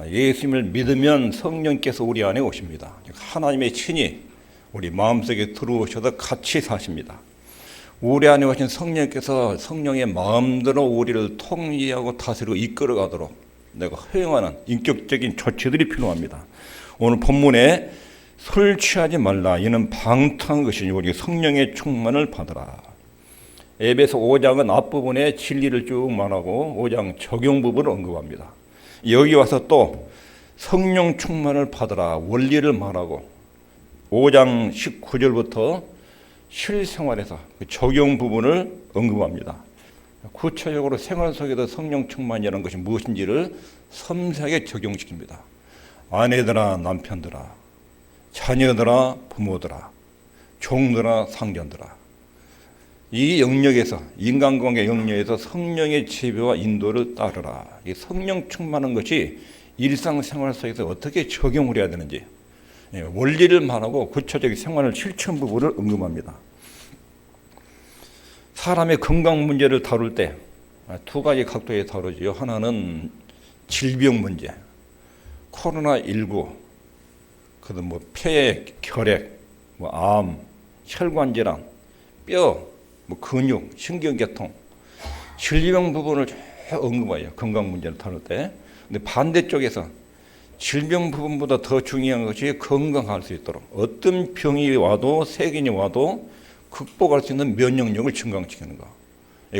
예수님을 믿으면 성령께서 우리 안에 오십니다. 하나님의 친히 우리 마음속에 들어오셔서 같이 사십니다. 우리 안에 오신 성령께서 성령의 마음대로 우리를 통제하고 다스리고 이끌어가도록 내가 허용하는 인격적인 조치들이 필요합니다. 오늘 본문에 술 취하지 말라 이는 방탕한 것이니 우리 성령의 충만을 받으라. 에베소 5장은 앞부분에 진리를 쭉 말하고 5장 적용 부분을 언급합니다. 여기 와서 또 성령 충만을 받으라 원리를 말하고 5장 19절부터 실생활에서 그 적용 부분을 언급합니다. 구체적으로 생활 속에서 성령 충만이라는 것이 무엇인지를 섬세하게 적용시킵니다. 아내들아 남편들아 자녀들아 부모들아 종들아 상전들아 이 영역에서 인간관계 영역에서 성령의 지배와 인도를 따르라. 이 성령 충만한 것이 일상생활 속에서 어떻게 적용을 해야 되는지 원리를 말하고 구체적인 생활을 실천 부분을 언급합니다. 사람의 건강 문제를 다룰 때 두 가지 각도에 다루죠. 하나는 질병 문제, 코로나19, 그다음 폐, 결핵, 암, 혈관 질환, 뼈, 근육, 신경계통, 질병 부분을 언급해요. 건강 문제를 다룰 때. 근데 반대쪽에서 질병 부분보다 더 중요한 것이 건강할 수 있도록 어떤 병이 와도 세균이 와도 극복할 수 있는 면역력을 증강시키는 거.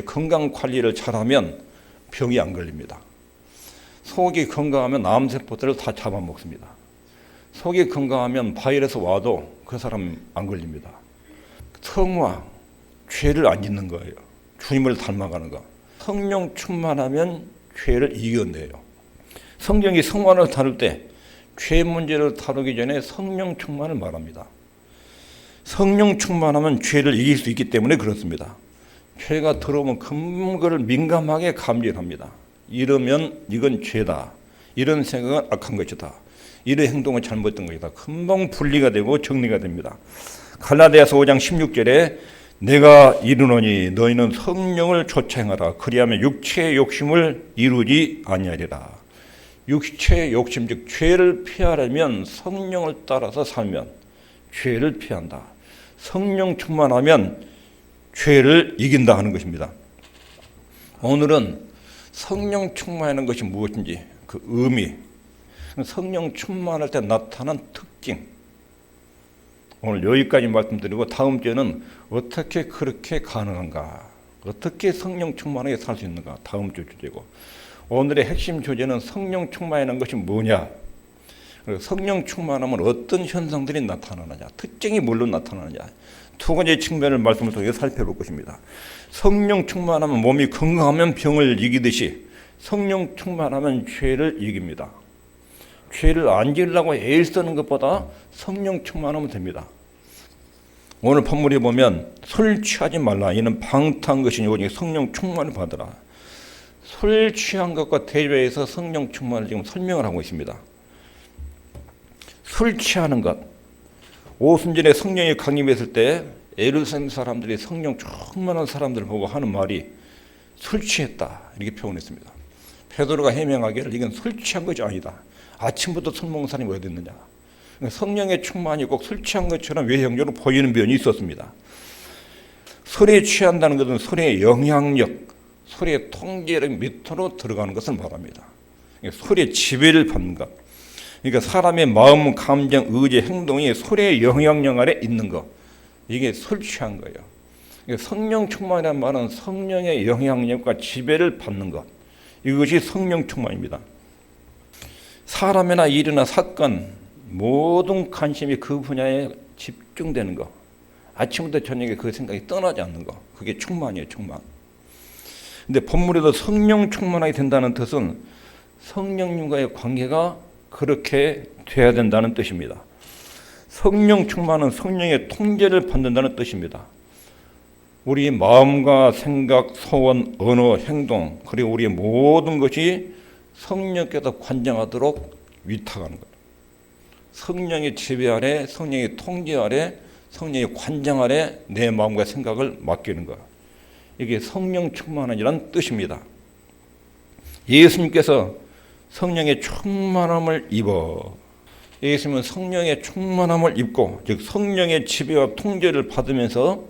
건강 관리를 잘하면 병이 안 걸립니다. 속이 건강하면 암세포들을 다 잡아먹습니다. 속이 건강하면 바이러스 와도 그 사람 안 걸립니다. 성화, 죄를 안 짓는 거예요. 주님을 닮아가는 거. 성령 충만하면 죄를 이겨내요. 성경이 성화를 다룰 때 죄 문제를 다루기 전에 성령 충만을 말합니다. 성령 충만하면 죄를 이길 수 있기 때문에 그렇습니다. 죄가 들어오면 그걸 민감하게 감지합니다. 이러면 이건 죄다. 이런 생각은 악한 것이다. 이런 행동은 잘못된 것이다. 금방 분리가 되고 정리가 됩니다. 갈라디아서 5장 16절에 내가 이르노니 너희는 성령을 좇아 행하라. 그리하면 육체의 욕심을 이루지 아니하리라. 육체의 욕심 즉 죄를 피하려면 성령을 따라서 살면 죄를 피한다. 성령 충만하면 죄를 이긴다 하는 것입니다. 오늘은 성령 충만하는 것이 무엇인지 그 의미, 성령 충만할 때 나타난 특징, 오늘 여기까지 말씀드리고 다음 주에는 어떻게 그렇게 가능한가, 어떻게 성령 충만하게 살 수 있는가 다음 주 주제고, 오늘의 핵심 주제는 성령 충만이라는 것이 뭐냐, 성령 충만하면 어떤 현상들이 나타나느냐, 특징이 뭘로 나타나느냐, 두 가지 측면을 말씀을 통해 살펴볼 것입니다. 성령 충만하면 몸이 건강하면 병을 이기듯이 성령 충만하면 죄를 이깁니다. 죄를 안 지으려고 애쓰는 것보다 성령 충만하면 됩니다. 오늘 본문에 보면 술 취하지 말라 이는 방탕한 것이니 오직 성령 충만을 받으라. 술 취한 것과 대조해서 성령 충만을 지금 설명을 하고 있습니다. 술 취하는 것, 오순절에 성령이 강림했을 때 예루살렘 사람들이 성령 충만한 사람들을 보고 하는 말이 술 취했다 이렇게 표현했습니다. 베드로가 해명하기를 이건 술 취한 것이 아니다. 아침부터 술 먹는 사람이 어디 있느냐. 성령의 충만이 꼭 술 취한 것처럼 외형적으로 보이는 면이 있었습니다. 술에 취한다는 것은 술의 영향력, 술의 통제력 밑으로 들어가는 것을 말합니다. 술의 지배를 받는 것. 그러니까 사람의 마음, 감정, 의지, 행동이 술의 영향력 아래 있는 것. 이게 술 취한 거예요. 그러니까 성령 충만이라는 말은 성령의 영향력과 지배를 받는 것. 이것이 성령 충만입니다. 사람이나 일이나 사건, 모든 관심이 그 분야에 집중되는 것. 아침부터 저녁에 그 생각이 떠나지 않는 것. 그게 충만이에요, 충만. 근데 본문에도 성령 충만하게 된다는 뜻은 성령님과의 관계가 그렇게 돼야 된다는 뜻입니다. 성령 충만은 성령의 통제를 받는다는 뜻입니다. 우리 마음과 생각, 소원, 언어, 행동 그리고 우리의 모든 것이 성령께서 관장하도록 위탁하는 것. 성령의 지배 아래, 성령의 통제 아래, 성령의 관장 아래 내 마음과 생각을 맡기는 것. 이게 성령 충만이라는 뜻입니다. 예수님께서 성령의 충만함을 입어. 예수님은 성령의 충만함을 입고, 즉 성령의 지배와 통제를 받으면서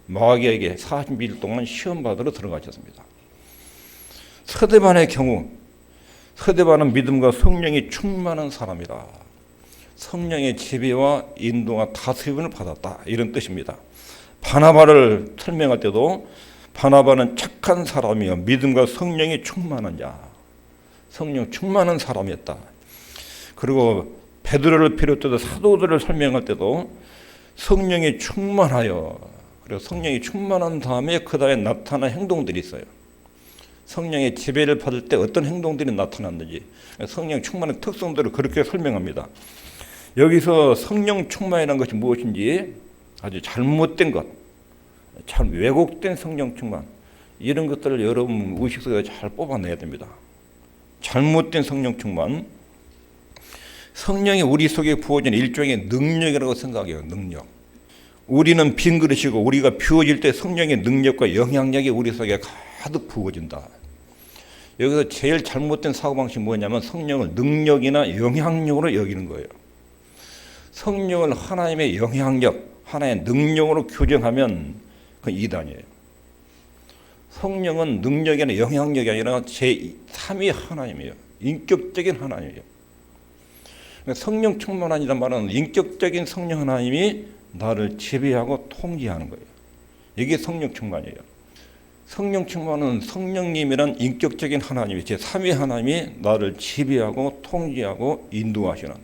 마귀에게 40일 동안 시험받으러 들어가셨습니다. 서대반의 경우, 서대반은 믿음과 성령이 충만한 사람이다. 성령의 지배와 인도와 다스림을 받았다, 이런 뜻입니다. 바나바를 설명할 때도 바나바는 착한 사람이요 믿음과 성령이 충만한 자, 성령 충만한 사람이었다. 그리고 베드로를 비롯해서 사도들을 설명할 때도 성령이 충만하여, 그리고 성령이 충만한 다음에 그 다음에 나타난 행동들이 있어요. 성령의 지배를 받을 때 어떤 행동들이 나타났는지 성령 충만한 특성들을 그렇게 설명합니다. 여기서 성령 충만이라는 것이 무엇인지 아주 잘못된 것, 참 왜곡된 성령 충만, 이런 것들을 여러분 의식 속에 잘 뽑아내야 됩니다. 잘못된 성령 충만, 성령이 우리 속에 부어진 일종의 능력이라고 생각해요. 능력. 우리는 빈 그릇이고 우리가 비워질 때 성령의 능력과 영향력이 우리 속에 가득 부어진다. 여기서 제일 잘못된 사고방식이 뭐냐면 성령을 능력이나 영향력으로 여기는 거예요. 성령을 하나님의 영향력, 하나의 능력으로 규정하면 그건 이단이에요. 성령은 능력이나 영향력이 아니라 제3위 하나님이에요. 인격적인 하나님이에요. 성령 충만이라는 말은 인격적인 성령 하나님이 나를 지배하고 통제하는 거예요. 이게 성령 충만이에요. 성령 충만은 성령님이란 인격적인 하나님이, 제3위 하나님이 나를 지배하고 통제하고 인도하시는,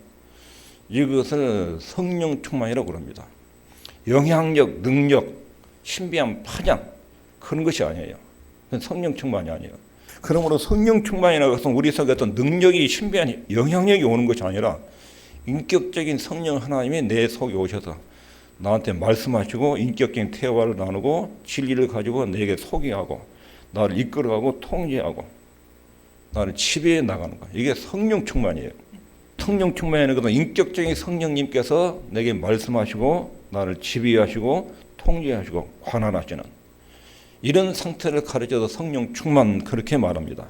이것을 성령 충만이라고 그럽니다. 영향력, 능력, 신비한 파장, 그런 것이 아니에요. 성령 충만이 아니에요. 그러므로 성령 충만이라고 해서 우리 속에 어떤 능력이, 신비한 영향력이 오는 것이 아니라 인격적인 성령 하나님이 내 속에 오셔서 나한테 말씀하시고 인격적인 대화를 나누고 진리를 가지고 내게 소개하고 나를 이끌어가고 통제하고 나를 지배해 나가는 거예요. 이게 성령 충만이에요. 성령 충만이라는 것은 인격적인 성령님께서 내게 말씀하시고 나를 지배하시고 통제하시고 관할하시는 이런 상태를 가르쳐서 성령 충만, 그렇게 말합니다.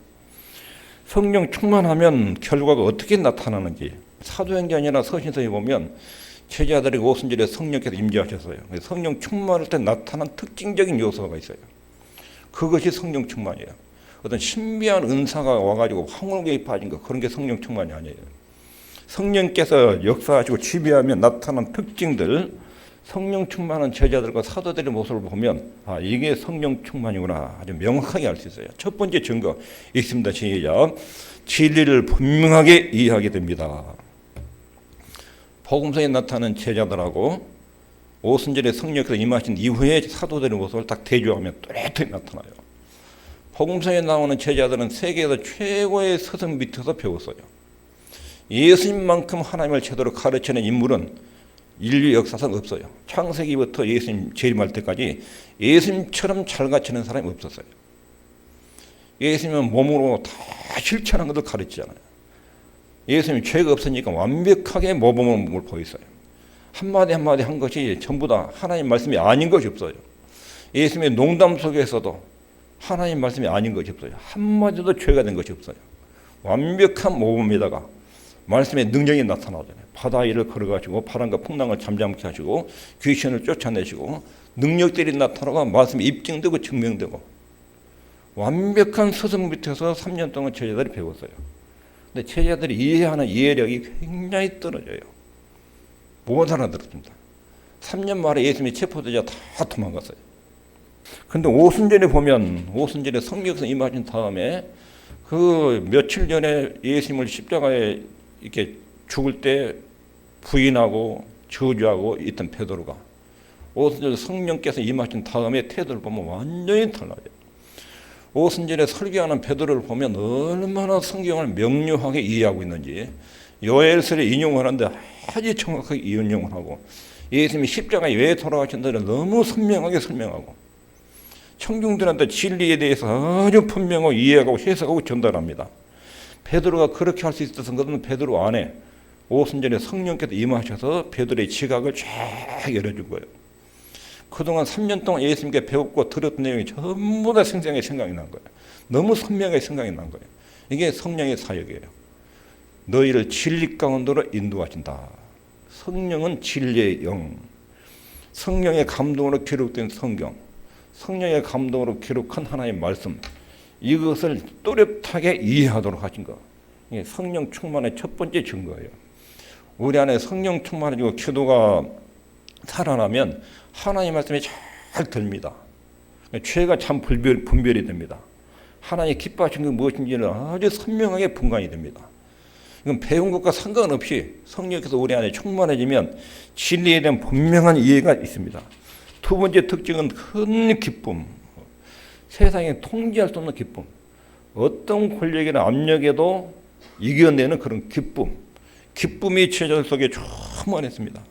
성령 충만하면 결과가 어떻게 나타나는지 사도행전이나 서신서에 보면 제자들이 오순절에 성령께서 임재하셨어요. 성령 충만할 때 나타난 특징적인 요소가 있어요. 그것이 성령 충만이에요. 어떤 신비한 은사가 와가지고 황홀하게 빠진 거, 그런 게 성령 충만이 아니에요. 성령께서 역사하시고 지배하며 나타난 특징들, 성령 충만한 제자들과 사도들의 모습을 보면 아, 이게 성령 충만이구나 아주 명확하게 알 수 있어요. 첫 번째 증거 있습니다. 시작. 진리를 분명하게 이해하게 됩니다. 복음서에 나타나는 제자들하고 오순절에 성령께서 임하신 이후에 사도들의 모습을 딱 대조하면 뚜렷하게 나타나요. 복음서에 나오는 제자들은 세계에서 최고의 스승 밑에서 배웠어요. 예수님만큼 하나님을 제대로 가르치는 인물은 인류 역사상 없어요. 창세기부터 예수님 재림할 때까지 예수님처럼 잘 가르치는 사람이 없었어요. 예수님은 몸으로 다 실천한 것을 가르치잖아요. 예수님이 죄가 없으니까 완벽하게 모범을 보였어요. 한마디 한마디 한 것이 전부 다 하나님 말씀이 아닌 것이 없어요. 예수님의 농담 속에서도 하나님 말씀이 아닌 것이 없어요. 한마디도 죄가 된 것이 없어요. 완벽한 모범에다가 말씀의 능력이 나타나잖아요. 바다 위를 걸어가시고 바람과 풍랑을 잠잠케 하시고 귀신을 쫓아내시고 능력들이 나타나고 말씀이 입증되고 증명되고 완벽한 스승 밑에서 3년 동안 제자들이 배웠어요. 근데 제자들이 이해하는 이해력이 굉장히 떨어져요. 못 알아들었습니다. 3년 만에 예수님이 체포되자 다 도망갔어요. 근데 오순절에 보면 오순절에 성령께서 임하신 다음에 그 며칠 전에 예수님을 십자가에 이렇게 죽을 때 부인하고 저주하고 있던 베드로가 오순절 성령께서 임하신 다음에 태도를 보면 완전히 달라요. 오순절에 설교하는 베드로를 보면 얼마나 성경을 명료하게 이해하고 있는지 요엘서를 인용을 하는데 아주 정확하게 인용을 하고 예수님이 십자가에 왜 돌아가신다를 너무 선명하게 설명하고 청중들한테 진리에 대해서 아주 분명하고 이해하고 해석하고 전달합니다. 베드로가 그렇게 할 수 있었던 것은 베드로 안에 오순절에 성령께서 임하셔서 베드로의 지각을 쫙 열어준 거예요. 그동안 3년 동안 예수님께 배웠고 들었던 내용이 전부 다 생생하게 생각이 난 거예요. 너무 선명하게 생각이 난 거예요. 이게 성령의 사역이에요. 너희를 진리 가운데로 인도하신다. 성령은 진리의 영, 성령의 감동으로 기록된 성경, 성령의 감동으로 기록한 하나님의 말씀, 이것을 또렷하게 이해하도록 하신 것. 이게 성령 충만의 첫 번째 증거예요. 우리 안에 성령 충만해지고 기도가 살아나면 하나님의 말씀이 잘 들립니다. 죄가 참 분별이 됩니다. 하나님이 기뻐하신 게 무엇인지는 아주 선명하게 분간이 됩니다. 이건 배운 것과 상관없이 성령께서 우리 안에 충만해지면 진리에 대한 분명한 이해가 있습니다. 두 번째 특징은 큰 기쁨. 세상에 통제할 수 없는 기쁨. 어떤 권력이나 압력에도 이겨내는 그런 기쁨. 기쁨이 제자 속에 충만했습니다.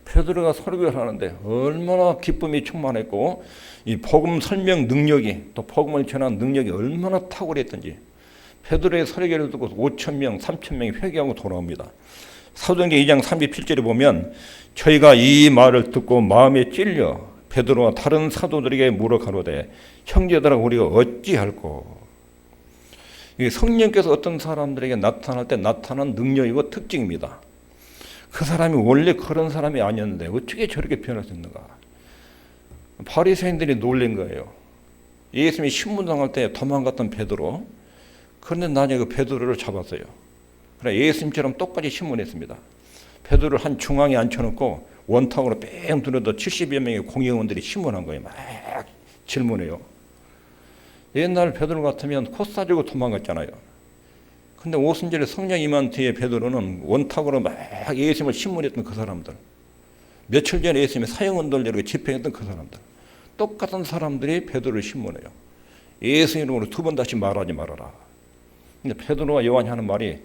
베드로가 설교를 하는데 얼마나 기쁨이 충만했고 이 복음 설명 능력이 또 복음을 전하는 능력이 얼마나 탁월했던지 베드로의 설교를 듣고 5,000명, 3,000명이 회개하고 돌아옵니다. 사도행전 2장 37절에 보면 저희가 이 말을 듣고 마음에 찔려 베드로와 다른 사도들에게 물어 가로되 형제들아 우리가 어찌할꼬. 이게 성령께서 어떤 사람들에게 나타날 때 나타난 능력이고 특징입니다. 그 사람이 원래 그런 사람이 아니었는데 어떻게 저렇게 변할 수 있는가. 바리새인들이 놀란 거예요. 예수님이 신문당할 때 도망갔던 베드로. 그런데 나중에 그 베드로를 잡았어요. 그래 예수님처럼 똑같이 신문했습니다. 베드로를 한 중앙에 앉혀놓고 원탁으로 뺑 들어도 70여 명의 공회원들이 신문한 거예요. 막 질문해요. 옛날 베드로 같으면 코 싸주고 도망갔잖아요. 근데 오순절에 성령 임한 뒤에 베드로는 원탁으로 막 예수님을 신문했던 그 사람들, 며칠 전에 예수님의 사형운동을 이렇게 집행했던 그 사람들, 똑같은 사람들이 베드로를 신문해요. 예수 이름으로 두 번 다시 말하지 말아라. 근데 베드로와 요한이 하는 말이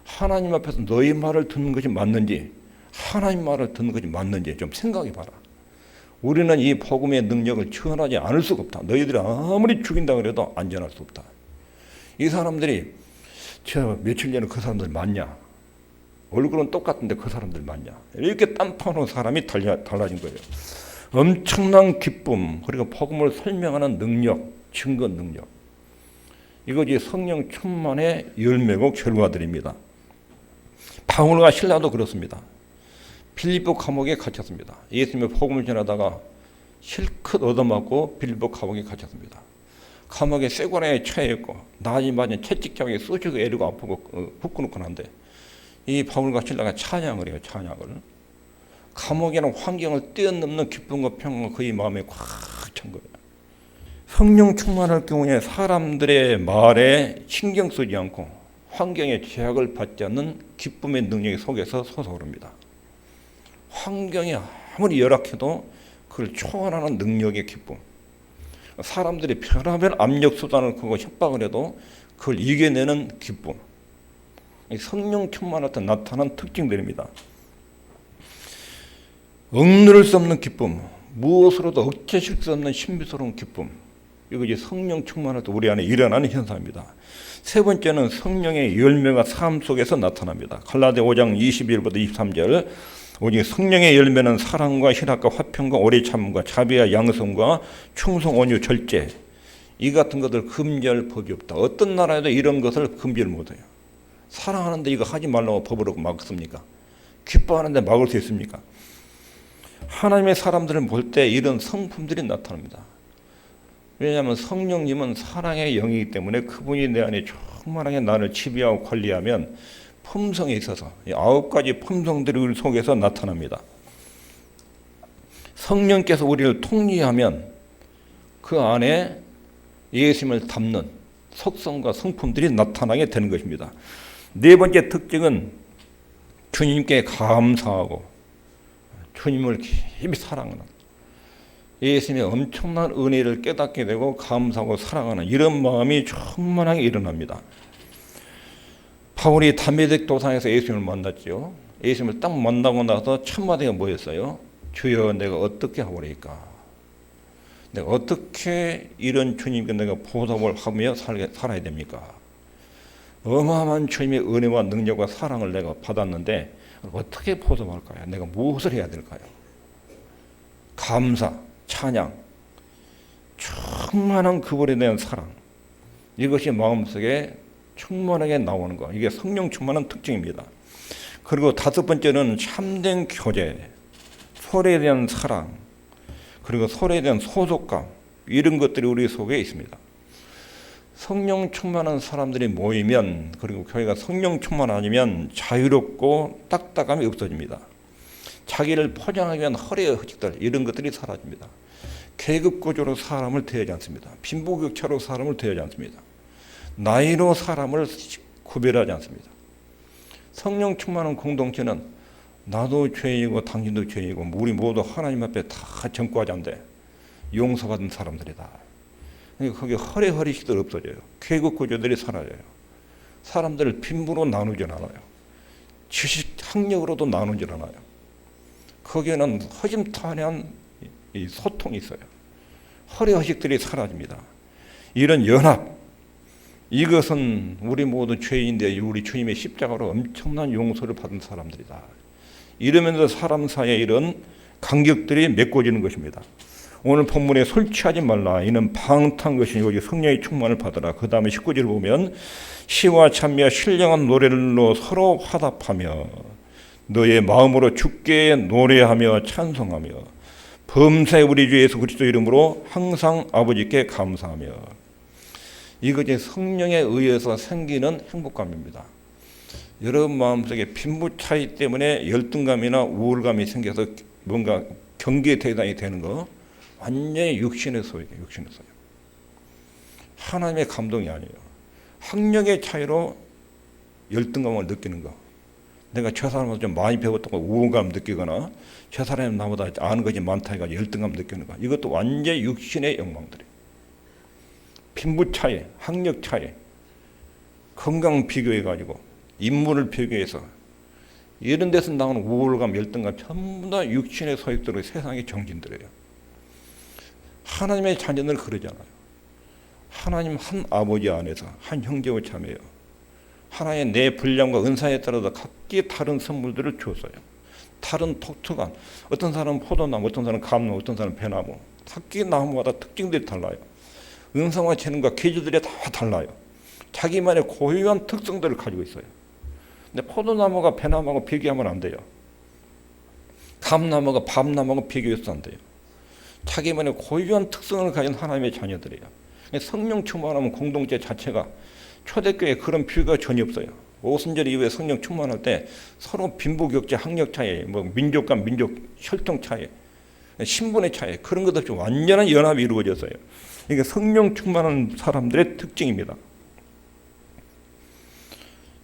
하나님 앞에서 너희 말을 듣는 것이 맞는지 하나님 말을 듣는 것이 맞는지 좀 생각해 봐라. 우리는 이 복음의 능력을 전하지 않을 수가 없다. 너희들이 아무리 죽인다 그래도 안전할 수 없다. 이 사람들이 저 며칠 전에 그 사람들 맞냐? 얼굴은 똑같은데 그 사람들 맞냐? 이렇게 딴판으로 사람이 달라진 거예요. 엄청난 기쁨 그리고 복음을 설명하는 능력, 증거 능력. 이것이 성령 충만의 열매고 결과들입니다. 바울과 실라도 그렇습니다. 빌립보 감옥에 갇혔습니다. 예수님의 복음을 전하다가 실컷 얻어맞고 빌립보 감옥에 갇혔습니다. 감옥에 쇠고랑에 처해 있고 낮이 맞은 채찍장에 쑤시고 애리고 아프고 후끈후끈 한데 이 바울과 실라가 찬양을 해요. 찬양을. 감옥이라는 환경을 뛰어넘는 기쁨과 평안과 그의 마음에 꽉 찬 거예요. 성령 충만할 경우에 사람들의 말에 신경 쓰지 않고 환경에 제약을 받지 않는 기쁨의 능력이 속에서 솟아오릅니다. 환경이 아무리 열악해도 그걸 초월하는 능력의 기쁨. 사람들이 별의별 압력 수단을 그거 협박을 해도 그걸 이겨내는 기쁨. 성령 충만할 때 나타난 특징들입니다. 억누를 수 없는 기쁨, 무엇으로도 억제실 수 없는 신비스러운 기쁨. 이것이 성령 충만할 때 우리 안에 일어나는 현상입니다. 세 번째는 성령의 열매가 삶 속에서 나타납니다. 갈라디아 5장 21절부터 23절. 오직 성령의 열매는 사랑과 희락과 화평과 오래 참음과 자비와 양성과 충성, 온유, 절제. 이 같은 것들 금지할 법이 없다. 어떤 나라에도 이런 것을 금지를 못해요. 사랑하는데 이거 하지 말라고 법으로 막습니까? 기뻐하는데 막을 수 있습니까? 하나님의 사람들을 볼 때 이런 성품들이 나타납니다. 왜냐하면 성령님은 사랑의 영이기 때문에 그분이 내 안에 충만하게 나를 지배하고 관리하면 품성에 있어서 9가지 품성들이 우리 속에서 나타납니다. 성령께서 우리를 통리하면 그 안에 예수님을 담는 속성과 성품들이 나타나게 되는 것입니다. 네 번째 특징은 주님께 감사하고 주님을 깊이 사랑하는 예수님의 엄청난 은혜를 깨닫게 되고 감사하고 사랑하는 이런 마음이 충만하게 일어납니다. 바울이 담메색 도상에서 예수님을 만났죠. 예수님을 딱 만나고 나서 첫 마디가 뭐였어요? 주여 내가 어떻게 하오리까? 내가 어떻게 이런 주님께 내가 보답을 하며 살아야 됩니까? 어마어마한 주님의 은혜와 능력과 사랑을 내가 받았는데 어떻게 보답할까요? 내가 무엇을 해야 될까요? 감사, 찬양, 충만한 그분에 대한 사랑, 이것이 마음속에 충만하게 나오는 거. 이게 성령 충만한 특징입니다. 그리고 다섯 번째는 참된 교제, 서로에 대한 사랑, 그리고 서로에 대한 소속감, 이런 것들이 우리 속에 있습니다. 성령 충만한 사람들이 모이면, 그리고 교회가 성령 충만 아니면 자유롭고 딱딱함이 없어집니다. 자기를 포장하기 위한 허례의 허식들, 이런 것들이 사라집니다. 계급구조로 사람을 대하지 않습니다. 빈부격차로 사람을 대하지 않습니다. 나이로 사람을 구별하지 않습니다. 성령 충만한 공동체는 나도 죄이고 당신도 죄이고 우리 모두 하나님 앞에 다 전과자인데 용서받은 사람들이다. 그러니까 거기 허례허리식들 없어져요. 계급구조들이 사라져요. 사람들을 빈부로 나누지 않아요. 지식, 학력으로도 나누지 않아요. 거기에는 허심탄회한 이 소통이 있어요. 허례허식들이 사라집니다. 이런 연합, 이것은 우리 모두 죄인데 우리 주님의 십자가로 엄청난 용서를 받은 사람들이다. 이러면서 사람 사이에 이런 간격들이 맺어지는 것입니다. 오늘 본문에 술 취하지 말라. 이는 방탕한 것이니 오직 성령의 충만을 받으라. 그 다음에 19절을 보면 시와 찬미와 신령한 노래로 서로 화답하며 너의 마음으로 주께 노래하며 찬송하며 범사의 우리 주 예수 그리스도 이름으로 항상 아버지께 감사하며. 이것이 성령에 의해서 생기는 행복감입니다. 여러분 마음속에 빈부 차이 때문에 열등감이나 우울감이 생겨서 뭔가 경계 대상이 되는 거 완전히 육신의 소유예요. 육신의 소유. 하나님의 감동이 아니에요. 학력의 차이로 열등감을 느끼는 거. 내가 저 사람보다 좀 많이 배웠다고 우울감 느끼거나 저 사람이 나보다 아는 것이 많다 해가지고 열등감 느끼는 거. 이것도 완전히 육신의 욕망들이에요. 빈부 차이, 학력 차이, 건강 비교해가지고 인물을 비교해서 이런 데서 나오는 우울감, 열등감 전부 다 육신의 소욕들의 세상의 정진들이에요. 하나님의 자녀들은 그러지 않아요. 하나님 한 아버지 안에서 한 형제와 자매예요. 하나의 내 분량과 은사에 따라서 각기 다른 선물들을 줬어요. 다른 독특한, 어떤 사람은 포도나무, 어떤 사람은 감나무, 어떤 사람은 배나무, 각기 나무마다 특징들이 달라요. 은사와 재능과 계주들이 다 달라요. 자기만의 고유한 특성들을 가지고 있어요. 근데 포도나무가 배나무하고 비교하면 안 돼요. 감나무가 밤나무하고 비교해서 안 돼요. 자기만의 고유한 특성을 가진 하나님의 자녀들이에요. 성령 충만하면 공동체 자체가 초대교회에 그런 비교가 전혀 없어요. 오순절 이후에 성령 충만할 때 서로 빈부격차, 학력 차이, 민족 간 민족 혈통 차이, 신분의 차이, 그런 것 없이 완전한 연합이 이루어졌어요. 이게 성령 충만한 사람들의 특징입니다.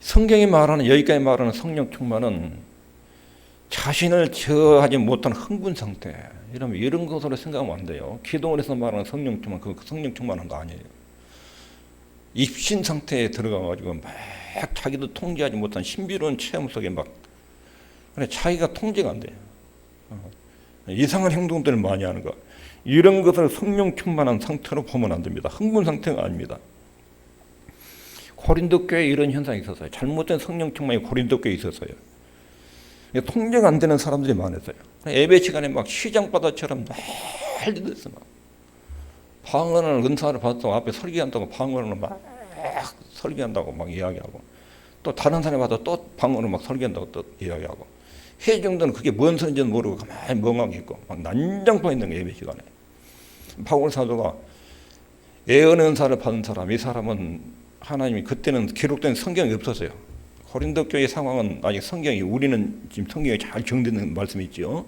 성경이 말하는, 여기까지 말하는 성령 충만은 자신을 제어하지 못한 흥분 상태, 이런 것으로 생각하면 안 돼요. 기도원에서 말하는 성령 충만, 그 성령 충만한 거 아니에요. 입신 상태에 들어가가지고 막 자기도 통제하지 못한 신비로운 체험 속에 막 자기가 통제가 안 돼요. 이상한 행동들을 많이 하는 거. 이런 것을 성령 충만한 상태로 보면 안 됩니다. 흥분 상태가 아닙니다. 고린도 교회에 이런 현상이 있었어요. 잘못된 성령 충만이 고린도 교회에 있었어요. 통제가 안 되는 사람들이 많았어요. 예배 시간에 막 시장바다처럼 난리됐어. 막 방언을 은사를 받았다고 앞에 설교한다고 방언을 막 설교한다고 막 이야기하고, 또 다른 사람이 와도 또 방언을 막 설교한다고 또 이야기하고, 회 정도는 그게 뭔 소리인지는 모르고 가만히 멍하게 있고 막 난장판 있는 거예요. 예배 시간에. 바울 사도가 예언 은사를 받은 사람, 이 사람은 하나님이 그때는 기록된 성경이 없었어요. 고린도 교회 상황은 아직 성경이, 우리는 지금 성경에 잘 정되는 말씀이 있죠.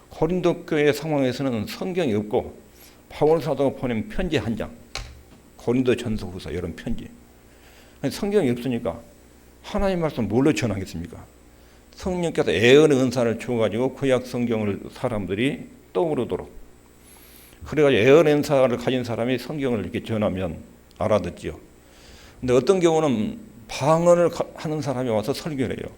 고린도 교회 상황에서는 성경이 없고 바울 사도가 보낸 편지 한 장, 고린도 전서 후서 이런 편지. 성경이 없으니까 하나님 말씀 뭘로 전하겠습니까? 성령께서 예언의 은사를 주어가지고 구약 성경을 사람들이 떠오르도록, 그래가지고 예언의 은사를 가진 사람이 성경을 이렇게 전하면 알아듣지요. 근데 어떤 경우는 방언을 하는 사람이 와서 설교를 해요.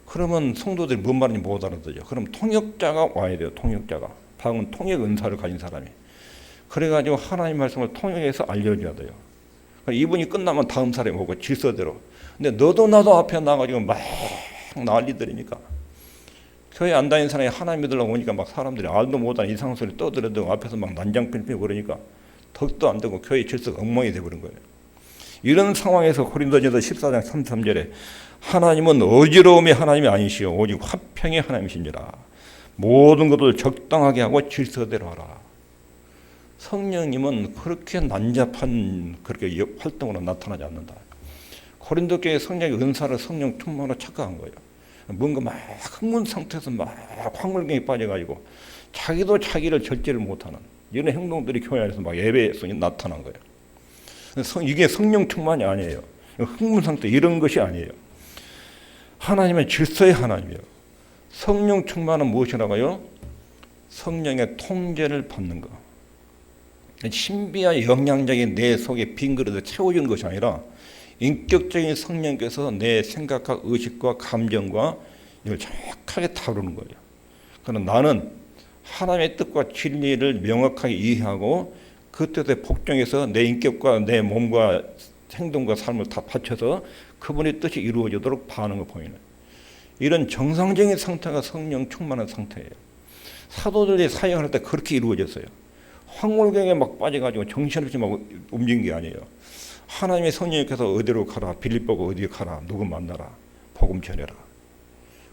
그러면 성도들이 뭔 말인지 못 알아듣죠. 그럼 통역자가 와야 돼요. 통역자가. 방언 통역 은사를 가진 사람이. 그래가지고 하나님 말씀을 통역해서 알려줘야 돼요. 이분이 끝나면 다음 사람이 오고 질서대로. 근데 너도 나도 앞에 나가지고 막 난리들이니까 교회 안 다니는 사람이 하나님 믿으려고 오니까 막 사람들이 알도 못하는 이상한 소리 떠들어대고 앞에서 막 난장판피 그러니까 덕도 안 되고 교회 질서가 엉망이 돼버린 거예요. 이런 상황에서 고린도전서 14장 33절에 하나님은 어지러움의 하나님이 아니시오 오직 화평의 하나님이시니라. 모든 것을 적당하게 하고 질서대로 하라. 성령님은 그렇게 난잡한 그렇게 활동으로 나타나지 않는다. 고린도 교회 성령의 은사를 성령 충만으로 착각한 거예요. 뭔가 막 흥분 상태에서 막 황홀경에 빠져가지고 자기도 자기를 절제를 못하는 이런 행동들이 교회 안에서 막 예배성이 나타난 거예요. 이게 성령 충만이 아니에요. 흥분 상태 이런 것이 아니에요. 하나님은 질서의 하나님이에요. 성령 충만은 무엇이라고요? 성령의 통제를 받는 것. 신비와 영양적인 내 속에 빈 그릇을 채워주는 것이 아니라 인격적인 성령께서 내 생각과 의식과 감정과 이걸 정확하게 다루는 거예요. 그러나 나는 하나님의 뜻과 진리를 명확하게 이해하고 그 뜻에 복종해서 내 인격과 내 몸과 행동과 삶을 다 바쳐서 그분의 뜻이 이루어지도록 바하는 거 보이는 이런 정상적인 상태가 성령 충만한 상태예요. 사도들이 사역할 때 그렇게 이루어졌어요. 황홀경에 막 빠져가지고 정신없이 막 움직인 게 아니에요. 하나님의 성령께서 어디로 가라, 빌립보가 어디에 가라, 누구 만나라, 복음 전해라.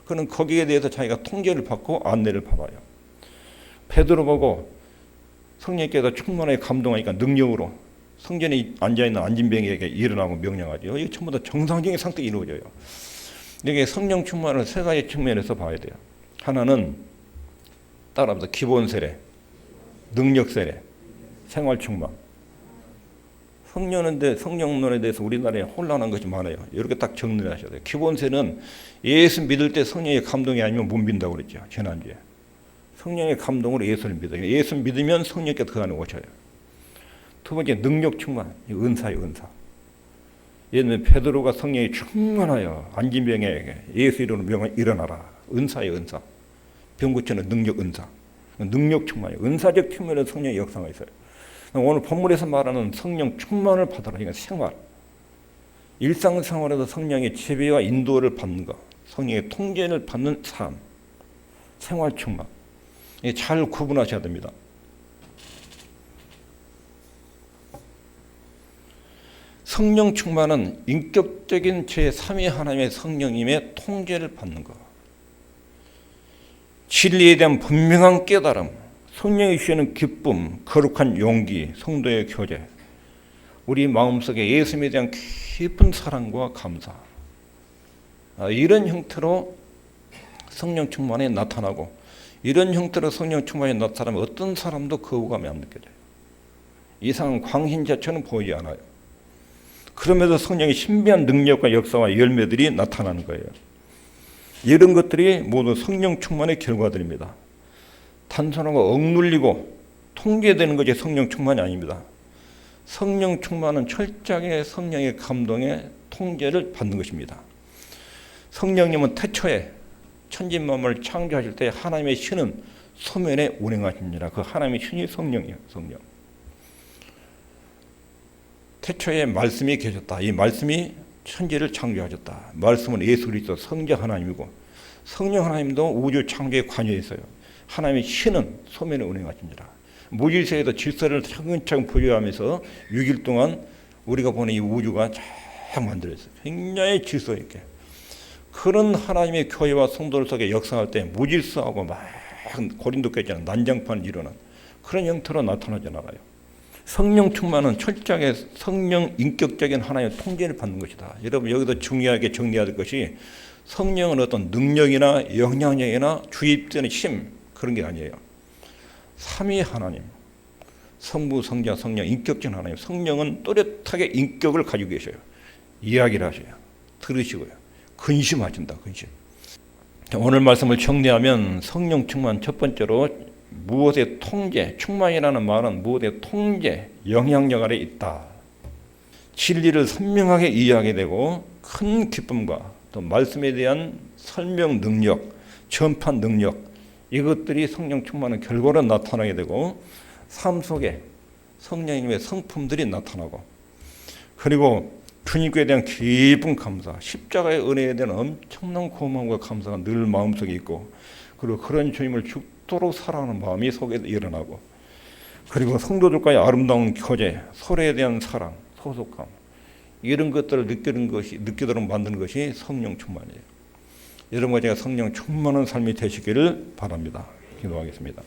그는 거기에 대해서 자기가 통제를 받고 안내를 받아요. 베드로 보고 성령께서 충만하게 감동하니까 능력으로 성전에 앉아있는 안진병에게 일어나고 명령하죠. 이게 전부 다 정상적인 상태에 이루어져요. 이게 성령 충만을 세 가지 측면에서 봐야 돼요. 하나는 따라하면서 기본 세례, 능력 세례, 생활 충만. 성령론에 대해서 우리나라에 혼란한 것이 많아요. 이렇게 딱 정리를 하셔야 돼요. 기본 세례는 예수 믿을 때 성령의 감동이 아니면 못 믿는다고 그랬죠. 지난주에. 성령의 감동으로 예수를 믿어요. 예수 믿으면 성령께서 그 안에 오셔요. 두 번째 능력 충만, 은사예요, 은사. 예를 들면 베드로가 성령이 충만하여 안진병에게 예수 이름으로 일어나라. 은사예요, 은사. 병 고치는 능력, 은사. 능력 충만이에요. 은사적 측면에서 성령의 역사가 있어요. 오늘 본문에서 말하는 성령 충만을 받아라. 이건 생활. 일상생활에서 성령의 지배와 인도를 받는 것, 성령의 통제를 받는 삶, 생활 충만. 잘 구분하셔야 됩니다. 성령 충만은 인격적인 제3위 하나님의 성령님의 통제를 받는 것. 진리에 대한 분명한 깨달음, 성령이 주시는 기쁨, 거룩한 용기, 성도의 교제, 우리 마음속에 예수님에 대한 깊은 사랑과 감사, 이런 형태로 성령 충만이 나타나고 이런 형태로 성령 충만이 나타나면 어떤 사람도 거부감이 안 느껴져요. 이상한 광신 자체는 보이지 않아요. 그러면서 성령의 신비한 능력과 역사와 열매들이 나타나는 거예요. 이런 것들이 모두 성령 충만의 결과들입니다. 단순하고 억눌리고 통제되는 것이 성령 충만이 아닙니다. 성령 충만은 철저하게 성령의 감동에 통제를 받는 것입니다. 성령님은 태초에 천지만물을 창조하실 때 하나님의 신은 소면에 운행하십니다. 그 하나님의 신이 성령이에요. 성령. 태초에 말씀이 계셨다. 이 말씀이 천지를 창조하셨다. 말씀은 예수 그리스도 성자 하나님이고 성령 하나님도 우주 창조에 관여했어요. 하나님의 신은 소면에 운행하십니다. 무질서에도 질서를 차근차근 부여하면서 6일 동안 우리가 보는 이 우주가 잘 만들어졌어요. 굉장히 질서 있게. 그런 하나님의 교회와 성도들 속에 역사할 때 무질서하고 막 고린도 교회처럼 난장판을 이루는 그런 형태로 나타나지 않아요. 성령 충만은 철저하게 성령 인격적인 하나님의 통제를 받는 것이다. 여러분 여기서 중요하게 정리해야 될 것이 성령은 어떤 능력이나 영향력이나 주입되는 힘 그런 게 아니에요. 삼위 하나님, 성부, 성자, 성령, 인격적인 하나님. 성령은 또렷하게 인격을 가지고 계셔요. 이야기를 하셔요. 들으시고요. 근심하신다. 근심. 오늘 말씀을 정리하면 성령 충만 첫 번째로 무엇의 통제, 충만이라는 말은 무엇의 통제, 영향력 아래 있다. 진리를 선명하게 이해하게 되고 큰 기쁨과 또 말씀에 대한 설명 능력, 전파 능력 이것들이 성령 충만의 결과로 나타나게 되고 삶 속에 성령님의 성품들이 나타나고 그리고 주님께 대한 깊은 감사, 십자가의 은혜에 대한 엄청난 고마움과 감사가 늘 마음속에 있고 그리고 그런 주님을 죽도록 사랑하는 마음이 속에 일어나고 그리고 성도들과의 아름다운 교제, 서로에 대한 사랑, 소속감 이런 것들을 느끼도록 만드는 것이 성령 충만이에요. 여러분과 제가 성령 충만한 삶이 되시기를 바랍니다. 기도하겠습니다.